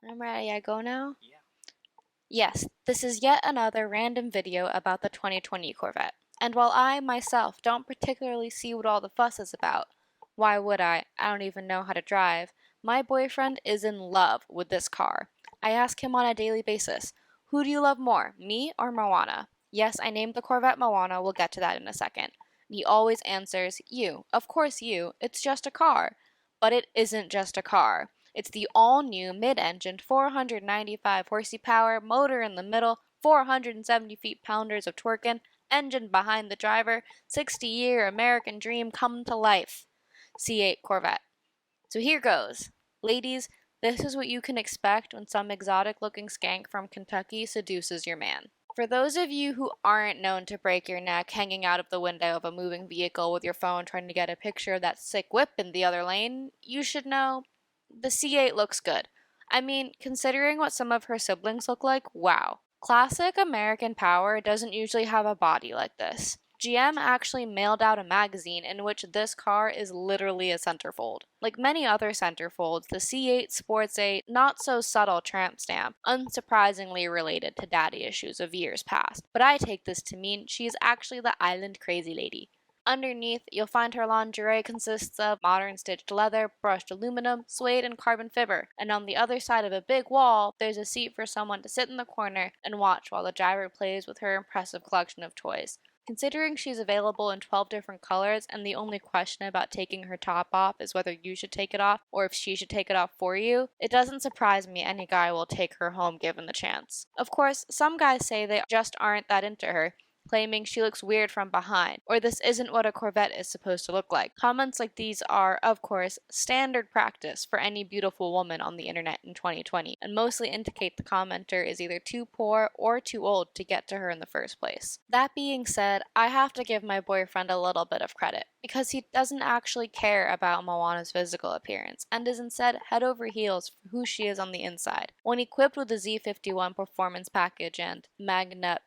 I'm ready. I go now? Yeah. Yes, this is yet another random video about the 2020 Corvette. And while I, myself, don't particularly see what all the fuss is about, why would I? I don't even know how to drive. My boyfriend is in love with this car. I ask him on a daily basis, who do you love more, me or Moana? Yes, I named the Corvette Moana, we'll get to that in a second. He always answers, you. Of course you. It's just a car. But it isn't just a car. It's the all-new mid-engined 495 horsepower, motor in the middle, 470 feet-pounders of twerking, engine behind the driver, 60-year American dream come to life. C8 Corvette. So here goes. Ladies, this is what you can expect when some exotic-looking skank from Kentucky seduces your man. For those of you who aren't known to break your neck hanging out of the window of a moving vehicle with your phone trying to get a picture of that sick whip in the other lane, you should know the C8 looks good. I mean, considering what some of her siblings look like, wow. Classic American Power doesn't usually have a body like this. GM actually mailed out a magazine in which this car is literally a centerfold. Like many other centerfolds, the C8 sports a not so subtle tramp stamp, unsurprisingly related to daddy issues of years past. But I take this to mean she is actually the island crazy lady. Underneath, you'll find her lingerie consists of modern stitched leather, brushed aluminum, suede, and carbon fiber. And on the other side of a big wall, there's a seat for someone to sit in the corner and watch while the driver plays with her impressive collection of toys. Considering she's available in 12 different colors and the only question about taking her top off is whether you should take it off or if she should take it off for you, it doesn't surprise me any guy will take her home given the chance. Of course, some guys say they just aren't that into her, claiming she looks weird from behind, or this isn't what a Corvette is supposed to look like. Comments like these are, of course, standard practice for any beautiful woman on the internet in 2020, and mostly indicate the commenter is either too poor or too old to get to her in the first place. That being said, I have to give my boyfriend a little bit of credit, because he doesn't actually care about Moana's physical appearance, and is instead head over heels for who she is on the inside. When equipped with the Z51 performance package and Magnetoho.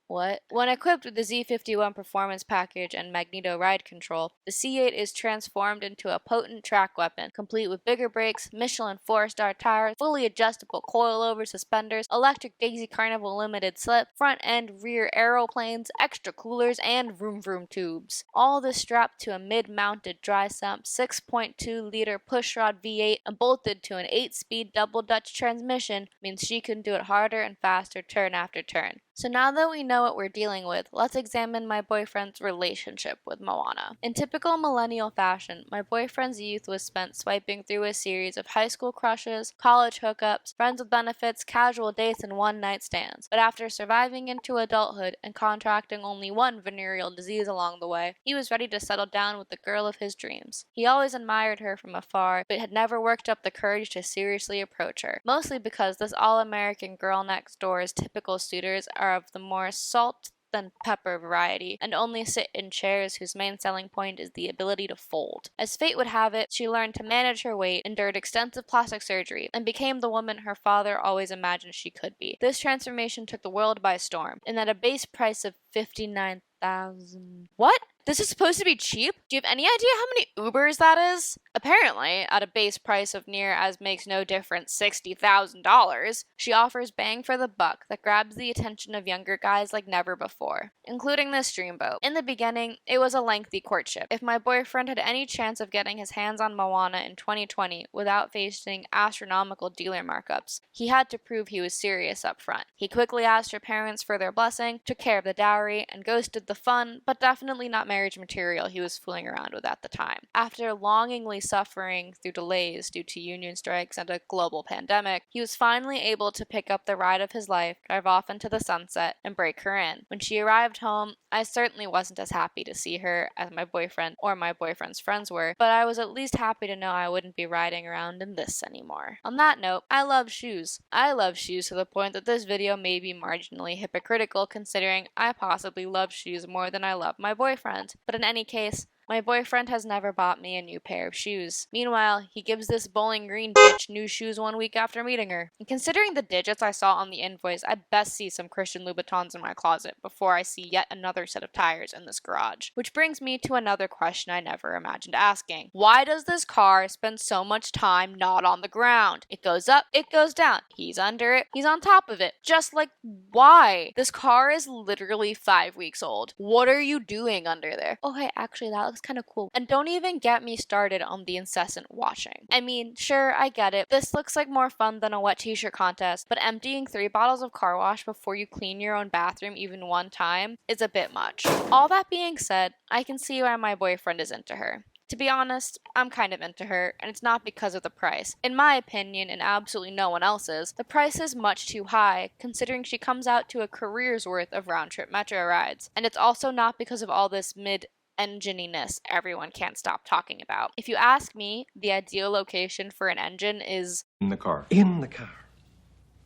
What? When equipped with the Z51 performance package and magneto ride control, the C8 is transformed into a potent track weapon, complete with bigger brakes, Michelin 4-star tires, fully adjustable coilover suspenders, electric Daisy Carnival limited slip, front and rear aeroplanes, extra coolers, and vroom vroom tubes. All this strapped to a mid-mounted dry sump 6.2-liter pushrod V8 and bolted to an 8-speed double Dutch transmission means she can do it harder and faster turn after turn. So now that we know what we're dealing with, let's examine my boyfriend's relationship with Moana. In typical millennial fashion, my boyfriend's youth was spent swiping through a series of high school crushes, college hookups, friends with benefits, casual dates, and one-night stands. But after surviving into adulthood and contracting only one venereal disease along the way, he was ready to settle down with the girl of his dreams. He always admired her from afar, but had never worked up the courage to seriously approach her, mostly because this all-American girl next door's typical suitors are of the more salt than pepper variety, and only sit in chairs whose main selling point is the ability to fold. As fate would have it, she learned to manage her weight, endured extensive plastic surgery, and became the woman her father always imagined she could be. This transformation took the world by storm, and at a base price of 59,000. What? This is supposed to be cheap? Do you have any idea how many Ubers that is? Apparently, at a base price of near as makes no difference $60,000, she offers bang for the buck that grabs the attention of younger guys like never before, including this dreamboat. In the beginning, it was a lengthy courtship. If my boyfriend had any chance of getting his hands on Moana in 2020 without facing astronomical dealer markups, he had to prove he was serious up front. He quickly asked her parents for their blessing, took care of the dowry, and ghosted the fun, but definitely not marriage material he was fooling around with at the time. After longingly suffering through delays due to union strikes and a global pandemic, he was finally able to pick up the ride of his life, drive off into the sunset, and break her in. When she arrived home, I certainly wasn't as happy to see her as my boyfriend or my boyfriend's friends were, but I was at least happy to know I wouldn't be riding around in this anymore. On that note, I love shoes. I love shoes to the point that this video may be marginally hypocritical considering I possibly love shoes more than I love my boyfriend. But in any case, My boyfriend has never bought me a new pair of shoes. Meanwhile, he gives this Bowling Green bitch new shoes 1 week after meeting her. And considering the digits I saw on the invoice, I best see some Christian Louboutins in my closet before I see yet another set of tires in this garage. Which brings me to another question I never imagined asking. Why does this car spend so much time not on the ground? It goes up, it goes down. He's under it, he's on top of it. Just like, why? This car is literally 5 weeks old. What are you doing under there? Oh, hey, actually, that looks kind of cool. And don't even get me started on the incessant washing. I mean, sure, I get it. This looks like more fun than a wet t-shirt contest, but emptying 3 bottles of car wash before you clean your own bathroom even one time is a bit much. All that being said, I can see why my boyfriend is into her. To be honest, I'm kind of into her, and it's not because of the price. In my opinion, and absolutely no one else's, the price is much too high, considering she comes out to a career's worth of round-trip metro rides. And it's also not because of all this mid-engininess everyone can't stop talking about. If you ask me, the ideal location for an engine is in the car. In the car.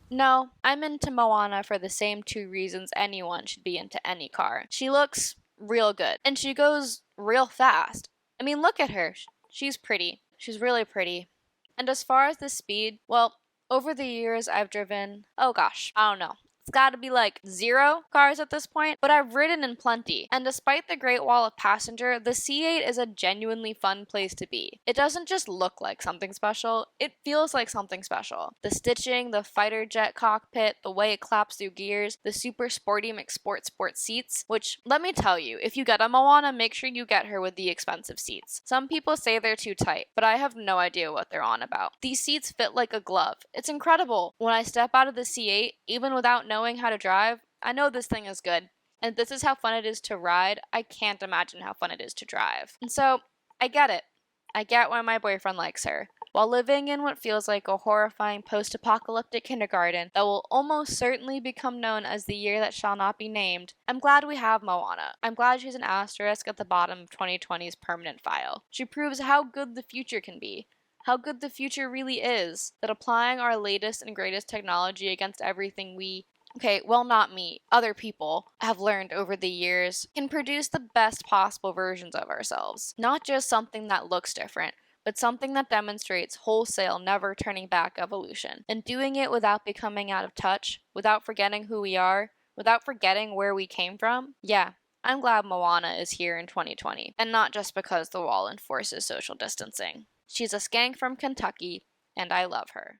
No, I'm into Moana for the same 2 reasons anyone should be into any car. She looks real good, and she goes real fast. I mean, look at her. She's pretty. She's really pretty. And as far as the speed, well, over the years I've driven, oh gosh, I don't know. It's gotta be like 0 cars at this point, but I've ridden in plenty. And despite the Great Wall of Passenger, the C8 is a genuinely fun place to be. It doesn't just look like something special, it feels like something special. The stitching, the fighter jet cockpit, the way it claps through gears, the super sporty McSport sport seats, which, let me tell you, if you get a Moana, make sure you get her with the expensive seats. Some people say they're too tight, but I have no idea what they're on about. These seats fit like a glove. It's incredible. When I step out of the C8, even without knowing how to drive, I know this thing is good. And this is how fun it is to ride. I can't imagine how fun it is to drive. And so, I get it. I get why my boyfriend likes her. While living in what feels like a horrifying post-apocalyptic kindergarten that will almost certainly become known as the year that shall not be named, I'm glad we have Moana. I'm glad she's an asterisk at the bottom of 2020's permanent file. She proves how good the future can be. How good the future really is. That applying our latest and greatest technology against everything not me, other people have learned over the years can produce the best possible versions of ourselves. Not just something that looks different, but something that demonstrates wholesale never turning back evolution. And doing it without becoming out of touch, without forgetting who we are, without forgetting where we came from. Yeah, I'm glad Moana is here in 2020, and not just because the wall enforces social distancing. She's a skank from Kentucky, and I love her.